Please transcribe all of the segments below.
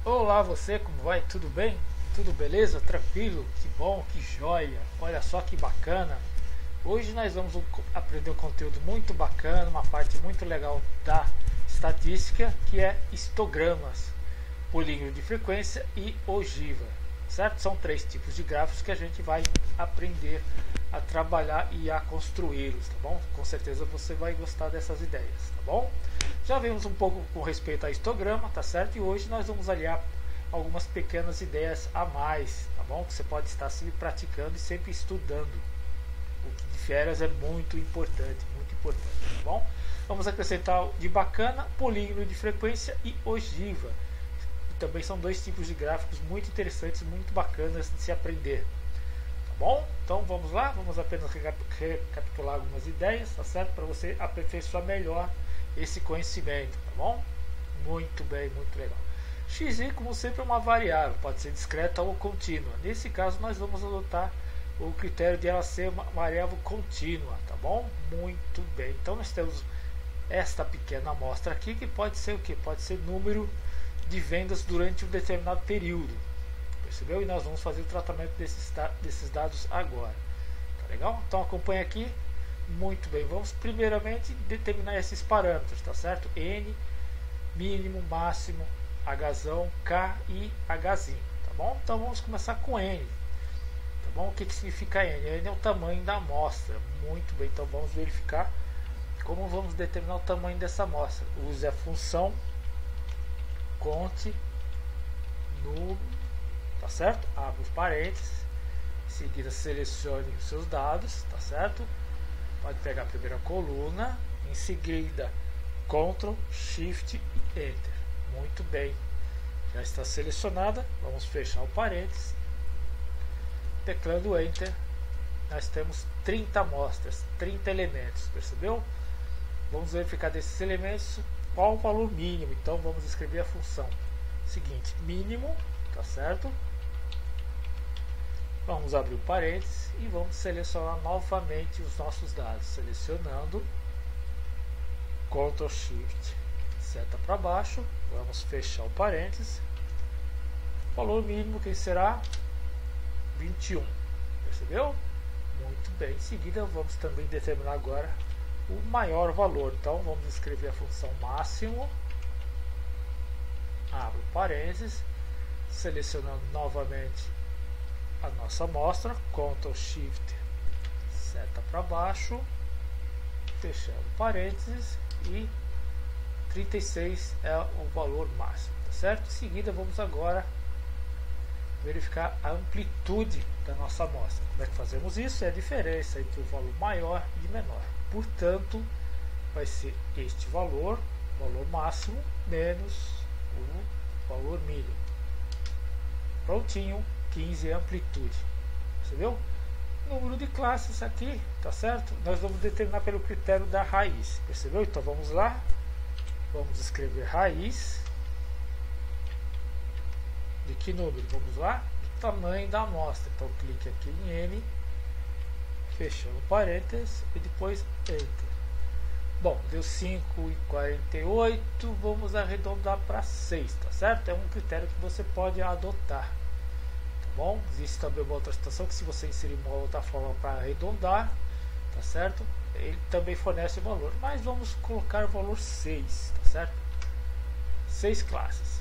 Olá você, como vai? Tudo bem? Tudo beleza? Tranquilo? Que bom, que joia! Olha só que bacana! Hoje nós vamos aprender um conteúdo muito bacana, uma parte muito legal da estatística, que é histogramas, polígono de frequência e ogiva, certo? São três tipos de gráficos que a gente vai aprender a trabalhar e a construí-los, tá bom? Com certeza você vai gostar dessas ideias, tá bom? Já vimos um pouco com respeito a histograma, tá certo? E hoje nós vamos aliar algumas pequenas ideias a mais, tá bom? Que você pode estar sempre praticando e sempre estudando. O que de férias é muito importante, tá bom? Vamos acrescentar de bacana, polígono de frequência e ogiva. E também são dois tipos de gráficos muito interessantes, muito bacanas de se aprender. Tá bom? Então vamos lá, vamos apenas recapitular algumas ideias, tá certo? Para você aperfeiçoar melhor esse conhecimento, tá bom? Muito bem, muito legal. Xi, como sempre, é uma variável, pode ser discreta ou contínua. Nesse caso, nós vamos adotar o critério de ela ser uma variável contínua, tá bom? Muito bem. Então, nós temos esta pequena amostra aqui, que pode ser o que? Pode ser número de vendas durante um determinado período. Percebeu? E nós vamos fazer o tratamento desses dados agora. Tá legal? Então, acompanha aqui. Muito bem, vamos primeiramente determinar esses parâmetros, tá certo? N, mínimo, máximo, Hzão, K e Hzinho, tá bom? Então vamos começar com N, tá bom? O que significa N? N é o tamanho da amostra. Muito bem, então vamos verificar como vamos determinar o tamanho dessa amostra. Use a função conte no, tá certo? Abre os parênteses, em seguida selecione os seus dados, tá certo? Pode pegar a primeira coluna, em seguida Ctrl, Shift e Enter. Muito bem, já está selecionada. Vamos fechar o parênteses. Teclando Enter, nós temos 30 amostras, 30 elementos, percebeu? Vamos verificar desses elementos qual o valor mínimo. Então vamos escrever a função seguinte, mínimo, tá certo? Vamos abrir o parênteses e vamos selecionar novamente os nossos dados, selecionando Ctrl Shift, seta para baixo, vamos fechar o parênteses. Valor mínimo que será 21, percebeu? Muito bem, em seguida vamos também determinar agora o maior valor, então vamos escrever a função máximo, abre o parênteses, selecionando novamente a nossa amostra, Ctrl Shift, seta para baixo, fechando parênteses e 36 é o valor máximo, tá certo? Em seguida vamos agora verificar a amplitude da nossa amostra. Como é que fazemos isso? É a diferença entre o valor maior e menor. Portanto, vai ser este valor máximo, menos o valor mínimo. Prontinho. 15 é amplitude, percebeu? Número de classes aqui, tá certo? Nós vamos determinar pelo critério da raiz, percebeu? Então vamos lá, vamos escrever raiz de que número? Vamos lá, do tamanho da amostra. Então clique aqui em N, fechando parênteses e depois Enter. Bom, deu 5,48, vamos arredondar para 6, tá certo? É um critério que você pode adotar. Bom, existe também uma outra situação que se você inserir uma outra forma para arredondar, tá certo? Ele também fornece o valor, mas vamos colocar o valor 6, tá certo? 6 classes,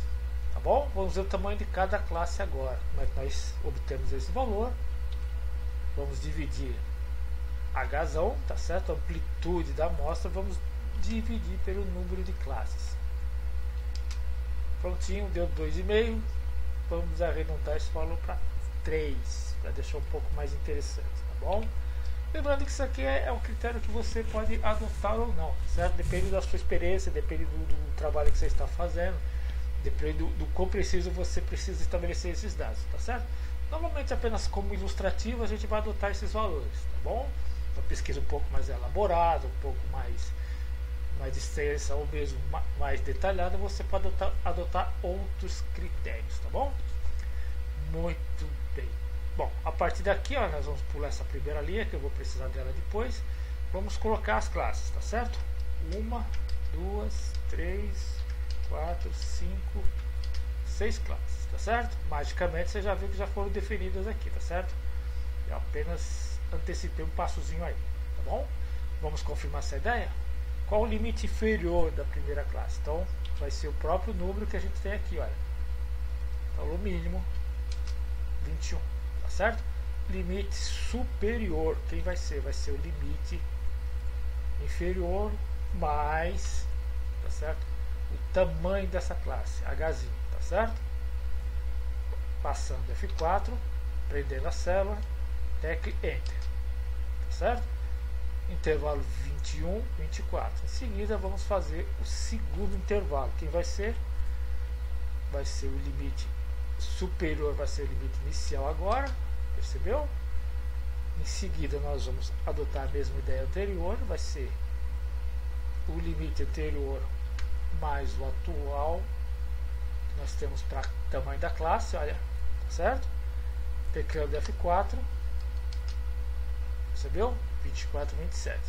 tá bom? Vamos ver o tamanho de cada classe agora. Como é que nós obtemos esse valor? Vamos dividir Hzão, tá certo? A amplitude da amostra, vamos dividir pelo número de classes. Prontinho, deu 2,5. Vamos arredondar esse valor para 3, para deixar um pouco mais interessante, tá bom? Lembrando que isso aqui é um critério que você pode adotar ou não, certo? Depende da sua experiência, depende do trabalho que você está fazendo, depende do quão preciso você precisa estabelecer esses dados, tá certo? Normalmente apenas como ilustrativo a gente vai adotar esses valores, tá bom? Uma pesquisa um pouco mais elaborada, um pouco mais extensa ou mesmo mais detalhada, você pode adotar outros critérios, tá bom? Muito bem. Bom, a partir daqui, ó, nós vamos pular essa primeira linha, que eu vou precisar dela depois. Vamos colocar as classes, tá certo? 1, 2, 3, 4, 5, 6 classes, tá certo? Magicamente você já viu que já foram definidas aqui, tá certo? Eu apenas antecipei um passozinho aí, tá bom? Vamos confirmar essa ideia? Qual o limite inferior da primeira classe? Então vai ser o próprio número que a gente tem aqui, olha. Então no mínimo 21, tá certo? Limite superior, quem vai ser? Vai ser o limite inferior mais, tá certo? O tamanho dessa classe, Hzinho, tá certo? Passando F4, prendendo a célula, tecla Enter, tá certo? Intervalo 21, 24. Em seguida vamos fazer o segundo intervalo. Quem vai ser? Vai ser o limite superior, vai ser o limite inicial agora, percebeu? Em seguida nós vamos adotar a mesma ideia anterior, vai ser o limite anterior mais o atual que nós temos para tamanho da classe, olha, tá certo? Teclando F4, percebeu? 24, 27.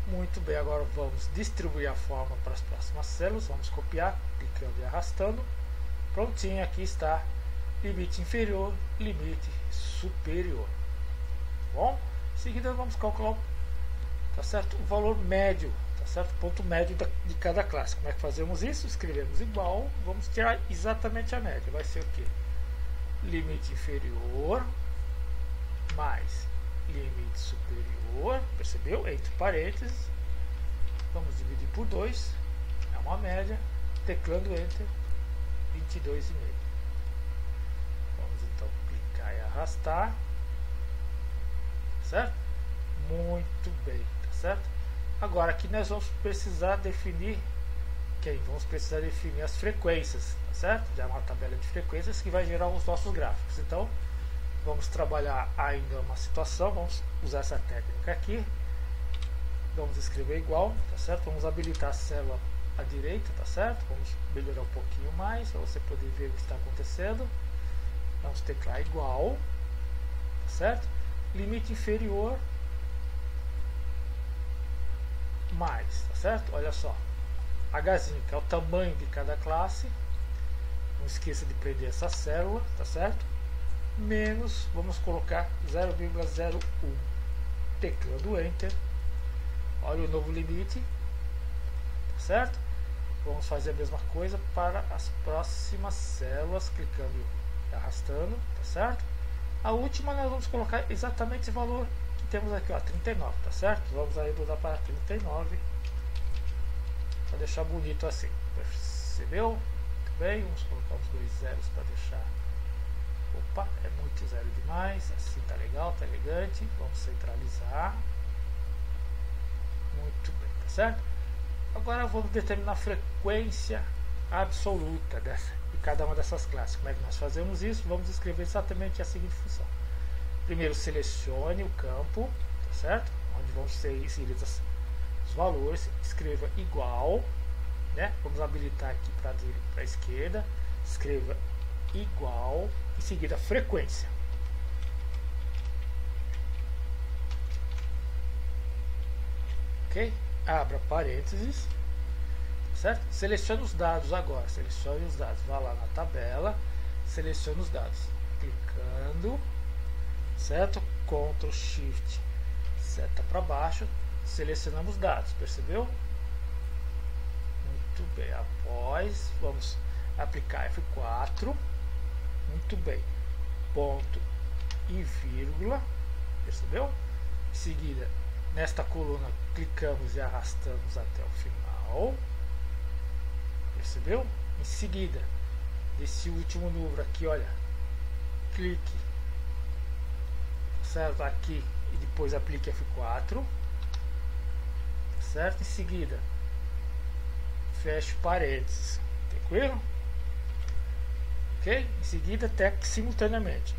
Muito bem, agora vamos distribuir a forma para as próximas células, vamos copiar, clicando e arrastando. Prontinho, aqui está limite inferior, limite superior. Bom, em seguida vamos calcular, tá certo, o valor médio, tá certo, ponto médio de cada classe. Como é que fazemos isso? Escrevemos igual, vamos tirar exatamente a média. Vai ser o que? Limite inferior mais limite superior, percebeu? Entre parênteses, vamos dividir por 2, é uma média, teclando Enter, 22,5. Vamos então clicar e arrastar, certo? Muito bem, tá certo? Agora aqui nós vamos precisar definir vamos precisar definir as frequências, tá certo? Já é uma tabela de frequências que vai gerar os nossos gráficos. Então vamos trabalhar ainda uma situação, vamos usar essa técnica aqui, vamos escrever igual, tá certo? Vamos habilitar a célula à direita, tá certo? Vamos melhorar um pouquinho mais, para você poder ver o que está acontecendo. Vamos teclar igual, tá certo? Limite inferior mais, tá certo? Olha só, Hzinho, que é o tamanho de cada classe, não esqueça de prender essa célula, tá certo? Menos, vamos colocar 0,01, teclando Enter, olha o novo limite, tá certo? Vamos fazer a mesma coisa para as próximas células, clicando e arrastando, tá certo? A última nós vamos colocar exatamente esse valor que temos aqui, ó, 39, tá certo? Vamos arredondar para 39, para deixar bonito assim, percebeu? Muito bem, vamos colocar os dois zeros para deixar. Opa, é muito zero demais, assim tá legal, tá elegante. Vamos centralizar. Muito bem, tá certo? Agora vamos determinar a frequência absoluta de cada uma dessas classes. Como é que nós fazemos isso? Vamos escrever exatamente a seguinte função. Primeiro selecione o campo, tá certo? Onde vão ser inseridos os valores, escreva igual, né? Vamos habilitar aqui para a esquerda, escreva igual, em seguida frequência. Ok? Abra parênteses, certo? Selecione os dados agora, selecione os dados, vá lá na tabela, selecione os dados, clicando, certo? Ctrl Shift, seta para baixo, selecionamos os dados, percebeu? Muito bem, após, vamos aplicar F4, muito bem, ponto e vírgula, percebeu? Em seguida, nesta coluna, clicamos e arrastamos até o final, percebeu? Em seguida, desse último número aqui, olha, clique, certo? Aqui e depois aplique F4, certo? Em seguida, feche parênteses, tranquilo? Ok? Em seguida, tecla simultaneamente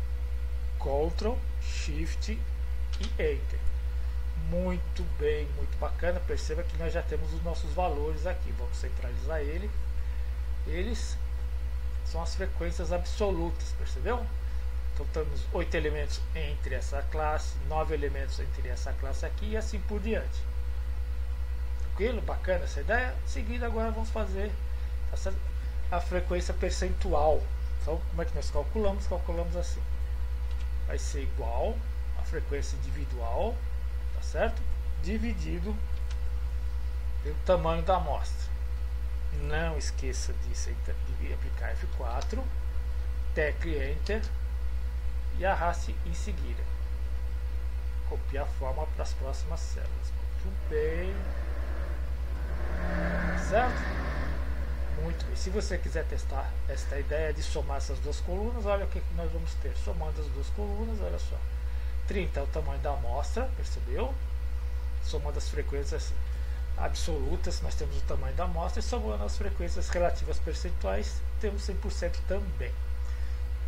Ctrl, Shift e Enter. Muito bem, muito bacana. Perceba que nós já temos os nossos valores aqui. Vamos centralizar ele. Eles são as frequências absolutas, percebeu? Então temos 8 elementos entre essa classe, 9 elementos entre essa classe aqui e assim por diante. Tranquilo? Bacana essa ideia? Em seguida agora vamos fazer a frequência percentual. Então, como é que nós calculamos? Calculamos assim. Vai ser igual a frequência individual, tá certo? Dividido pelo tamanho da amostra. Não esqueça de aplicar F4, tecle Enter e arraste em seguida. Copie a fórmula para as próximas células. Muito bem. Certo? Muito bem. Se você quiser testar esta ideia de somar essas duas colunas, olha o que nós vamos ter. Somando as duas colunas, olha só. 30 é o tamanho da amostra, percebeu? Somando as frequências absolutas, nós temos o tamanho da amostra, e somando as frequências relativas percentuais, temos 100% também.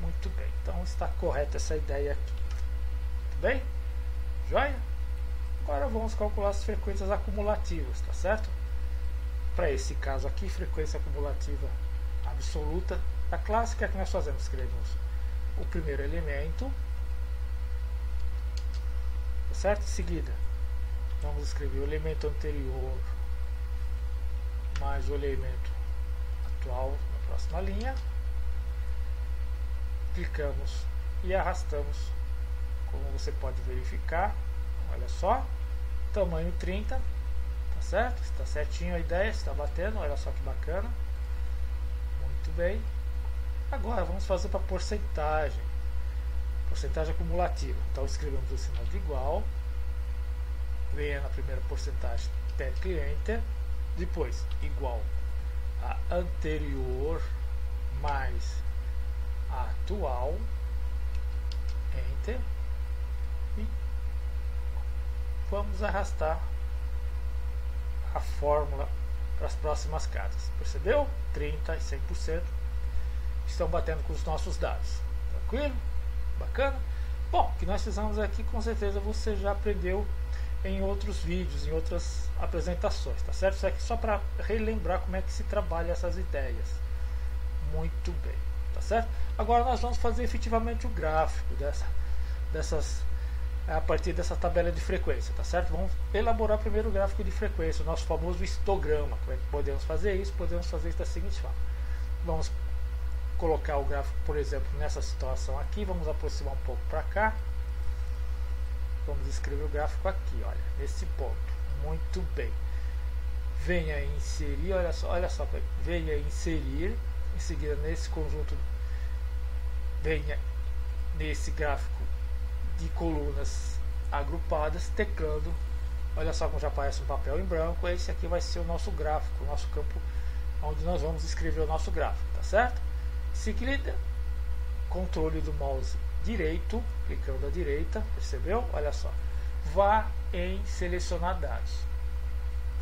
Muito bem, então está correta essa ideia aqui. Tudo bem? Joia? Agora vamos calcular as frequências acumulativas, tá certo? Para esse caso aqui, frequência acumulativa absoluta da clássica, que nós fazemos? Escrevemos o primeiro elemento, tá certo? Em seguida, vamos escrever o elemento anterior mais o elemento atual na próxima linha. Clicamos e arrastamos, como você pode verificar. Olha só, tamanho 30, tá certo? Está certinho a ideia, está batendo, olha só que bacana. Muito bem. Agora vamos fazer para porcentagem. Porcentagem acumulativa. Então escrevemos o sinal de igual. Venha na primeira porcentagem, tecle Enter, depois igual a anterior mais a atual, Enter, e vamos arrastar a fórmula para as próximas casas. Percebeu? 30 e 100% estão batendo com os nossos dados. Tranquilo? Bacana? Bom, o que nós fizemos aqui, com certeza você já aprendeu em outros vídeos, em outras apresentações, tá certo? Isso aqui só para relembrar como é que se trabalha essas ideias. Muito bem, tá certo? Agora nós vamos fazer efetivamente o gráfico dessas a partir dessa tabela de frequência, tá certo? Vamos elaborar primeiro o gráfico de frequência, o nosso famoso histograma. Como é que podemos fazer isso? Podemos fazer isso da seguinte forma. Vamos colocar o gráfico, por exemplo, nessa situação aqui, vamos aproximar um pouco para cá. Vamos escrever o gráfico aqui, olha, nesse ponto. Muito bem. Venha inserir, olha só, venha inserir, em seguida nesse conjunto, venha nesse gráfico de colunas agrupadas, teclando, olha só como já aparece um papel em branco. Esse aqui vai ser o nosso gráfico, o nosso campo onde nós vamos escrever o nosso gráfico, tá certo? Em seguida, controle do mouse direito, clicando à direita, percebeu? Olha só, vá em selecionar dados.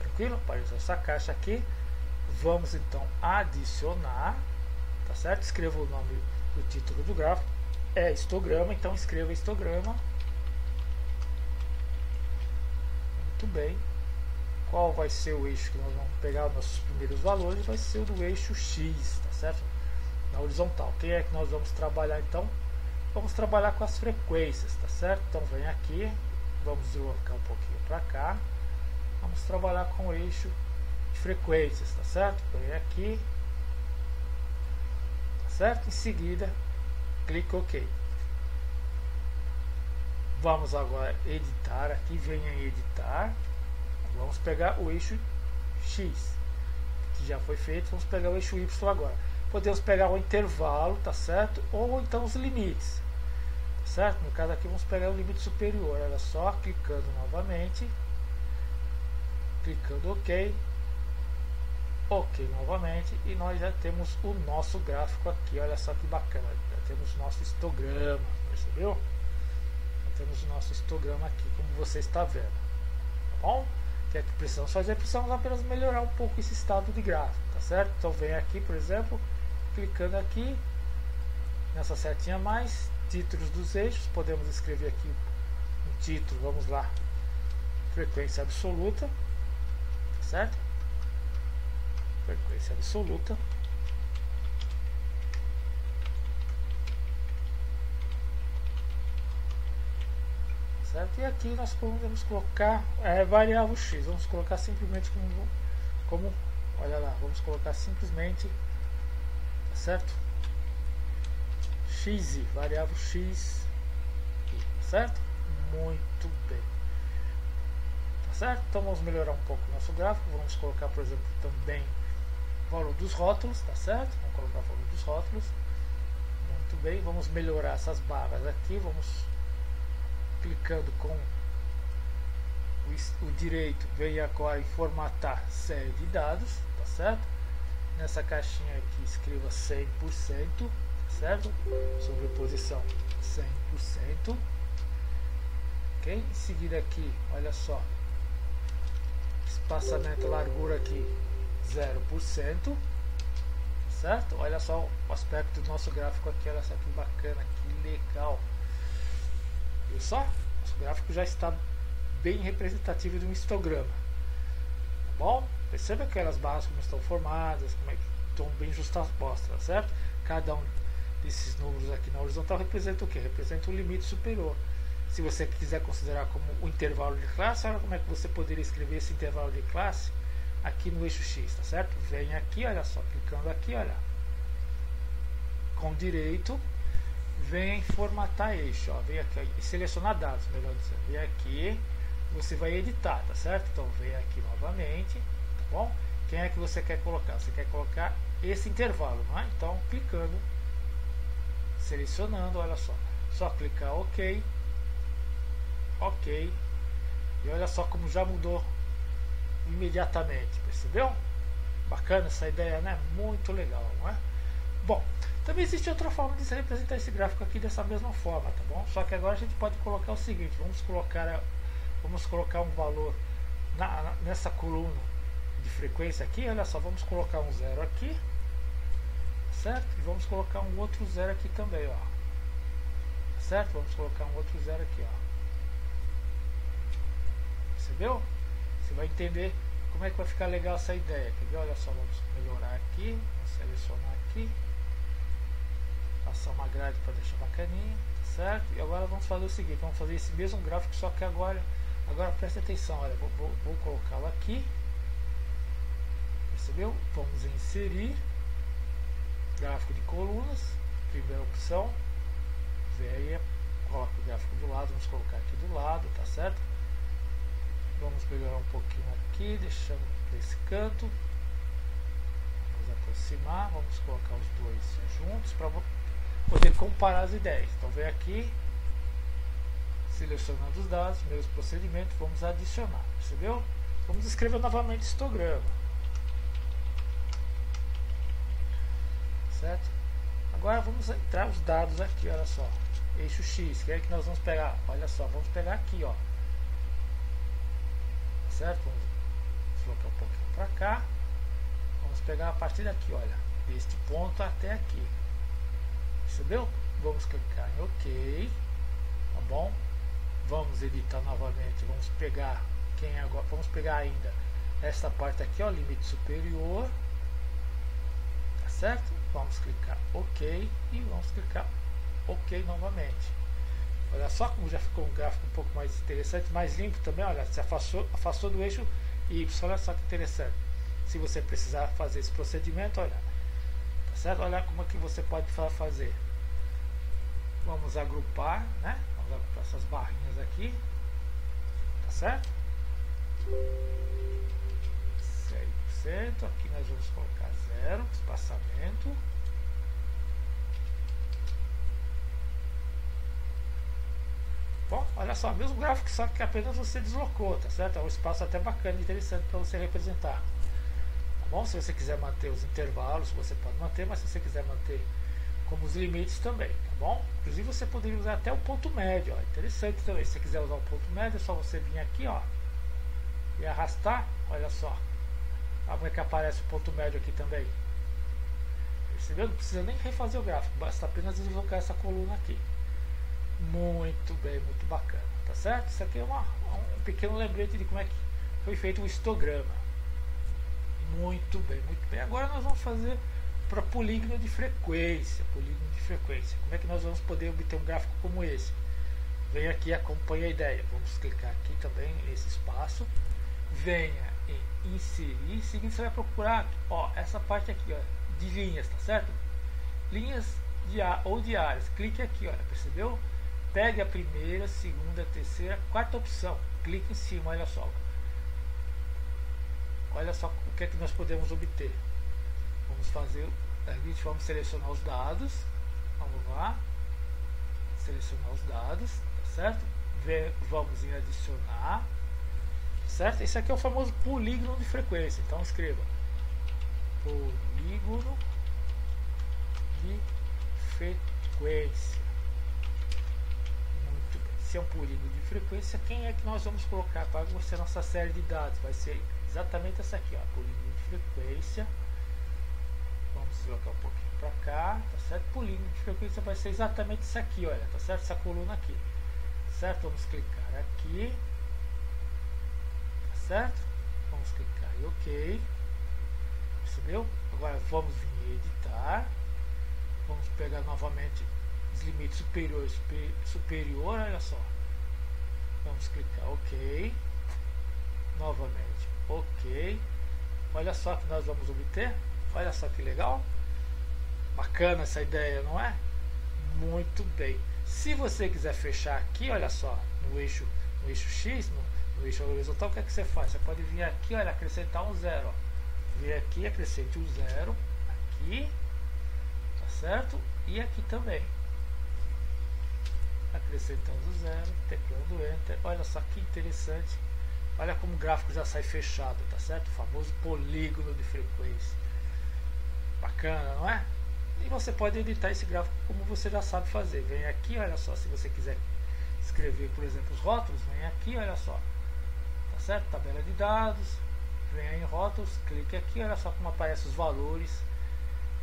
Tranquilo? Apareceu essa caixa aqui. Vamos então adicionar, tá certo? Escreva o nome do título do gráfico, é histograma, então escreva histograma. Muito bem. Qual vai ser o eixo que nós vamos pegar os nossos primeiros valores? Vai ser o do eixo X, tá certo? Na horizontal. Quem é que nós vamos trabalhar então? Vamos trabalhar com as frequências, tá certo? Então vem aqui, vamos deslocar um pouquinho para cá. Vamos trabalhar com o eixo de frequências, tá certo? Vem aqui, tá certo? Em seguida, clique OK. Vamos agora editar aqui, venha em editar. Vamos pegar o eixo X, que já foi feito. Vamos pegar o eixo Y agora. Podemos pegar o intervalo, tá certo? Ou então os limites, tá certo? No caso aqui vamos pegar o limite superior, olha só, clicando novamente, clicando OK, OK novamente, e nós já temos o nosso gráfico aqui, olha só que bacana, já temos o nosso histograma, percebeu? Já temos o nosso histograma aqui, como você está vendo, tá bom? O que é que precisamos fazer? Precisamos apenas melhorar um pouco esse estado de gráfico, tá certo? Então vem aqui, por exemplo, clicando aqui nessa setinha mais, títulos dos eixos, podemos escrever aqui um título, vamos lá, frequência absoluta, certo? Frequência absoluta. Certo? E aqui nós podemos colocar variável x, vamos colocar simplesmente como olha lá, vamos colocar simplesmente certo? XI, variável X, tá certo? Muito bem. Tá certo? Então vamos melhorar um pouco o nosso gráfico. Vamos colocar, por exemplo, também o valor dos rótulos, tá certo? Vamos colocar o valor dos rótulos. Muito bem, vamos melhorar essas barras aqui. Vamos clicando com o direito, vem agora em formatar série de dados, tá certo? Nessa caixinha aqui escreva 100%, tá certo? Sobreposição 100%. Ok? Em seguida aqui, olha só, espaçamento, largura aqui 0%, certo? Olha só o aspecto do nosso gráfico aqui, olha só que bacana, que legal. Viu só? Nosso gráfico já está bem representativo de um histograma. Tá bom? Perceba aquelas barras como estão formadas, como é que estão bem justapostas, tá certo? Cada um desses números aqui na horizontal representa o que? Representa o limite superior. Se você quiser considerar como o intervalo de classe, olha como é que você poderia escrever esse intervalo de classe aqui no eixo X, tá certo? Vem aqui, olha só, clicando aqui, olha, com direito, vem formatar eixo, ó, vem aqui, ó, selecionar dados, melhor dizendo, vem aqui, você vai editar, tá certo? Então vem aqui novamente, tá bom? Quem é que você quer colocar? Você quer colocar esse intervalo, não é? Então clicando, selecionando, olha só clicar OK, OK, e olha só como já mudou imediatamente, percebeu? Bacana essa ideia, né? Muito legal, não é? Bom, também existe outra forma de se representar esse gráfico aqui dessa mesma forma, tá bom? Só que agora a gente pode colocar o seguinte, vamos colocar um valor nessa coluna de frequência aqui, olha só, vamos colocar um 0 aqui, certo? E vamos colocar um outro 0 aqui também, ó, certo? Vamos colocar um outro 0 aqui, ó, percebeu? Você vai entender como é que vai ficar legal essa ideia, quer ver? Olha só, vamos melhorar aqui, vamos selecionar aqui, passar uma grade para deixar bacaninha, certo? E agora vamos fazer o seguinte, vamos fazer esse mesmo gráfico, só que agora preste atenção, olha, vou colocá-lo aqui, percebeu? Vamos inserir gráfico de colunas, primeira opção, venha, coloca o gráfico do lado, vamos colocar aqui do lado, tá certo? Vamos melhorar um pouquinho aqui, deixando esse canto, vamos aproximar, vamos colocar os dois juntos para poder comparar as ideias. Então vem aqui, selecionando os dados, mesmo procedimento, vamos adicionar, percebeu? Vamos escrever novamente histograma, certo? Agora vamos entrar os dados aqui, olha só, eixo X, que é que nós vamos pegar, olha só, vamos pegar aqui, ó, certo? Vamos deslocar um pouquinho para cá, vamos pegar a partir daqui, olha, deste ponto até aqui, percebeu? Vamos clicar em OK, tá bom? Vamos editar novamente, vamos pegar vamos pegar ainda essa parte aqui, ó, limite superior, tá certo? Vamos clicar OK e vamos clicar OK novamente. Olha só como já ficou um gráfico um pouco mais interessante, mais limpo também, olha, se afastou do eixo Y, olha só que interessante. Se você precisar fazer esse procedimento, olha, tá certo? Olha como é que você pode fazer. Vamos agrupar, né? Vamos agrupar essas barrinhas aqui, tá certo? 100%, aqui nós vamos colocar 0, espaçamento. Bom, olha só, mesmo gráfico, só que apenas você deslocou, tá certo? É um espaço até bacana, interessante para você representar. Tá bom? Se você quiser manter os intervalos, você pode manter, mas se você quiser manter como os limites também, tá bom? Inclusive você poderia usar até o ponto médio, ó, interessante também. Se você quiser usar o ponto médio, é só você vir aqui, ó, e arrastar, olha só. Olha como é que aparece o ponto médio aqui também. Percebeu? Não precisa nem refazer o gráfico, basta apenas deslocar essa coluna aqui. Muito bem, muito bacana, tá certo? Isso aqui é um pequeno lembrete de como é que foi feito o histograma. Muito bem, muito bem. Agora nós vamos fazer para polígono de frequência. Polígono de frequência. Como é que nós vamos poder obter um gráfico como esse? Vem aqui, acompanha a ideia. Vamos clicar aqui também nesse espaço. Venha em inserir. Em seguida você vai procurar, ó, essa parte aqui, ó, de linhas, tá certo? linhas ou diárias. Clique aqui, olha, percebeu? Pegue a primeira, segunda, terceira, quarta opção. Clique em cima, olha só. Olha só o que é que nós podemos obter. Vamos fazer, vamos selecionar os dados. Vamos lá. Selecionar os dados, tá certo? Vamos em adicionar, certo? Esse aqui é o famoso polígono de frequência. Então escreva polígono de frequência. Muito bem. Se é um polígono de frequência, quem é que nós vamos colocar para ser a nossa série de dados? Vai ser exatamente essa aqui, ó, polígono de frequência. Vamos deslocar um pouquinho para cá, tá certo? Polígono de frequência vai ser exatamente isso aqui, olha, tá certo? Essa coluna aqui, certo? Vamos clicar aqui, tá certo? Vamos clicar em OK, percebeu? Agora vamos vir em editar, vamos pegar novamente os limites superior, olha só, vamos clicar OK, novamente OK, olha só que nós vamos obter, olha só que legal, bacana essa ideia, não é? Muito bem. Se você quiser fechar aqui, olha só, no eixo X, no eixo horizontal, o que é que você faz? Você pode vir aqui, olha, acrescentar um zero, ó. Vir aqui, acrescente um zero, aqui, tá certo? E aqui também. Acrescentando zero, teclando Enter, olha só que interessante. Olha como o gráfico já sai fechado, tá certo? O famoso polígono de frequência. Bacana, não é? E você pode editar esse gráfico como você já sabe fazer. Vem aqui, olha só, se você quiser escrever, por exemplo, os rótulos, vem aqui, olha só. Tá certo? Tabela de dados. Vem aí em rótulos, clique aqui, olha só como aparecem os valores.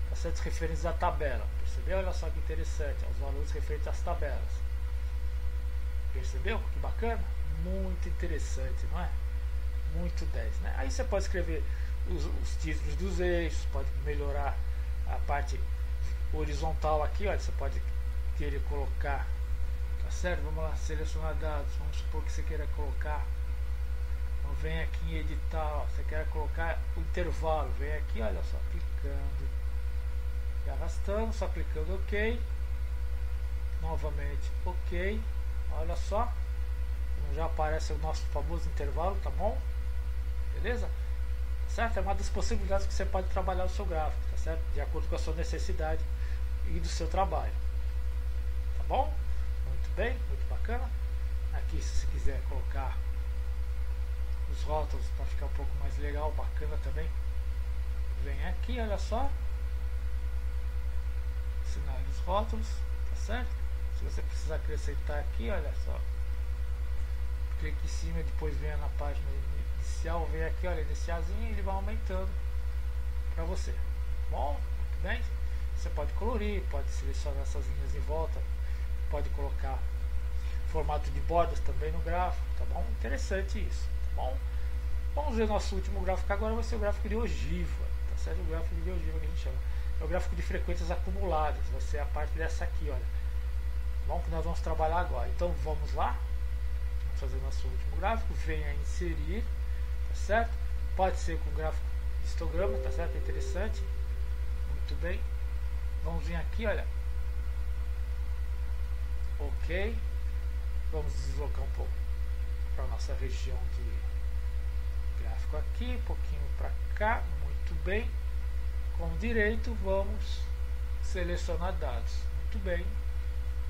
Tá certo? Referentes à tabela. Percebeu? Olha só que interessante, ó, os valores referentes às tabelas. Percebeu? Que bacana? Muito interessante, não é? Muito 10, né? Aí você pode escrever os títulos dos eixos, pode melhorar a parte horizontal aqui, olha, você pode querer colocar, tá certo? Vamos lá, selecionar dados, vamos supor que você queira colocar, então vem aqui em editar, ó, você quer colocar o intervalo, vem aqui, olha só, clicando e arrastando, só clicando OK, novamente OK, olha só, já aparece o nosso famoso intervalo, tá bom? Beleza? Certo? É uma das possibilidades que você pode trabalhar o seu gráfico, tá certo? De acordo com a sua necessidade e do seu trabalho. Tá bom? Muito bem, muito bacana. Aqui, se você quiser colocar os rótulos para ficar um pouco mais legal, bacana também, vem aqui, olha só. Sinal dos rótulos, tá certo? Se você precisar acrescentar aqui, olha só, clique em cima e depois venha na página inicial, vem aqui, olha, inicialzinho, ele vai aumentando para você. Bom, muito bem. Você pode colorir, pode selecionar essas linhas em volta, pode colocar formato de bordas também no gráfico, tá bom? Interessante isso, tá bom? Vamos ver o nosso último gráfico agora, vai ser o gráfico de ogiva, tá certo? O gráfico de ogiva que a gente chama. É o gráfico de frequências acumuladas, vai ser a parte dessa aqui, olha. Tá bom? Que nós vamos trabalhar agora. Então vamos lá. Fazer nosso último gráfico, venha inserir, tá certo? Pode ser com gráfico de histograma, tá certo? É interessante. Muito bem. Vamos vir aqui, olha. OK. Vamos deslocar um pouco para a nossa região de gráfico aqui, um pouquinho para cá. Muito bem. Com direito, vamos selecionar dados. Muito bem.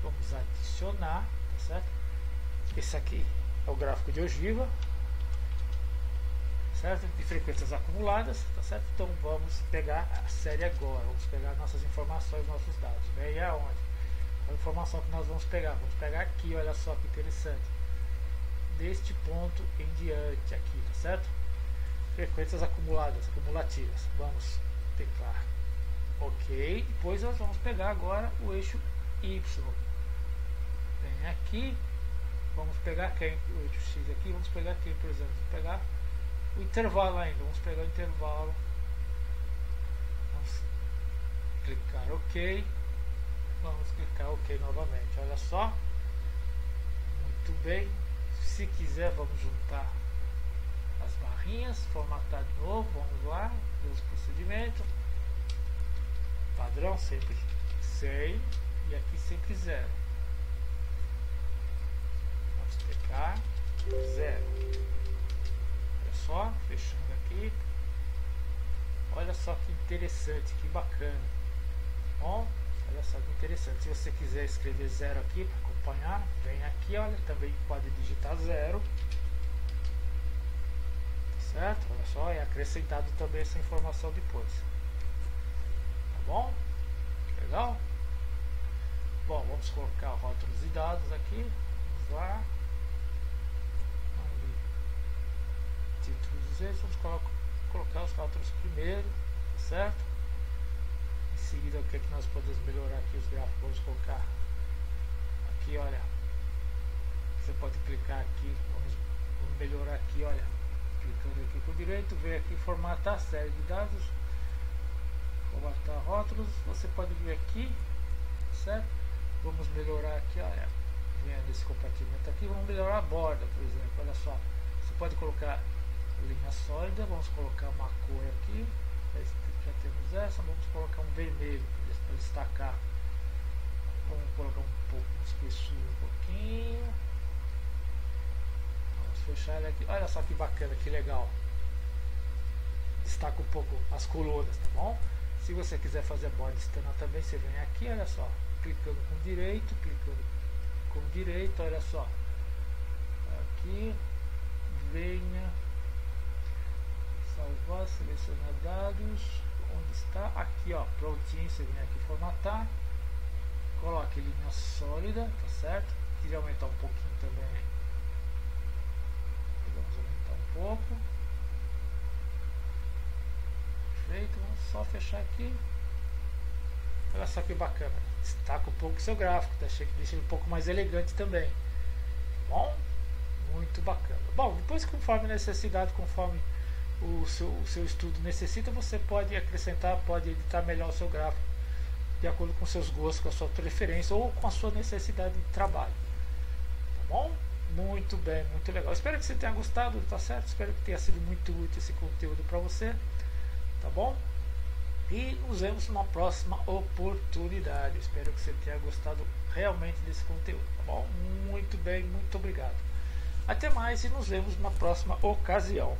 Vamos adicionar, tá certo? Esse aqui é o gráfico de ogiva, certo? De frequências acumuladas, tá certo? Então vamos pegar a série agora, vamos pegar nossas informações, nossos dados. Vem aonde? A informação que nós vamos pegar aqui, olha só que interessante. Deste ponto em diante aqui, tá certo? Frequências acumuladas, acumulativas. Vamos teclar OK. Depois nós vamos pegar agora o eixo Y. Vem aqui. Vamos pegar quem? O eixo X aqui, vamos pegar aqui, por exemplo, vamos pegar o intervalo ainda, vamos pegar o intervalo, vamos clicar OK, vamos clicar OK novamente, olha só, muito bem, se quiser vamos juntar as barrinhas, formatar de novo, vamos lá, os procedimentos, padrão, sempre 100 e aqui sempre 0. Vamos clicar 0. Olha só, fechando aqui. Olha só que interessante, que bacana. Bom, olha só que interessante. Se você quiser escrever 0 aqui para acompanhar, vem aqui, olha, também pode digitar 0. Certo? Olha só, é acrescentado também essa informação depois. Tá bom? Legal? Bom, vamos colocar rótulos e dados aqui. Vamos lá. Vamos ver. Títulos e vamos colocar os rótulos primeiro, certo? Em seguida, o que é que nós podemos melhorar aqui os gráficos? Vamos colocar aqui, olha. Você pode clicar aqui, vamos melhorar aqui, olha. Clicando aqui com o direito, vem aqui formatar série de dados, formatar rótulos, você pode vir aqui, certo? Vamos melhorar aqui, olha, vem nesse compartimento aqui, vamos melhorar a borda, por exemplo, olha só, você pode colocar linha sólida, vamos colocar uma cor aqui, já temos essa, vamos colocar um vermelho para destacar, vamos colocar um pouco de espessura, um pouquinho. Fechar ela aqui. Olha só que bacana, que legal. Destaca um pouco as colunas, tá bom? Se você quiser fazer a borda externa também, você vem aqui, olha só, clicando com direito, olha só. Aqui, venha, salvar, selecionar dados, onde está? Aqui, ó, prontinho, você vem aqui formatar, coloque linha sólida, tá certo? Queria aumentar um pouquinho também. Vamos aumentar um pouco. Perfeito, vamos só fechar aqui. Olha só que bacana. Destaca um pouco o seu gráfico, deixa ele um pouco mais elegante também. Bom, muito bacana. Bom, depois conforme a necessidade, conforme o seu estudo necessita, você pode acrescentar, pode editar melhor o seu gráfico de acordo com seus gostos, com a sua preferência ou com a sua necessidade de trabalho. Tá bom? Muito bem, muito legal. Espero que você tenha gostado, tá certo? Espero que tenha sido muito útil esse conteúdo para você, tá bom? E nos vemos numa próxima oportunidade. Espero que você tenha gostado realmente desse conteúdo, tá bom? Muito bem, muito obrigado. Até mais e nos vemos na próxima ocasião.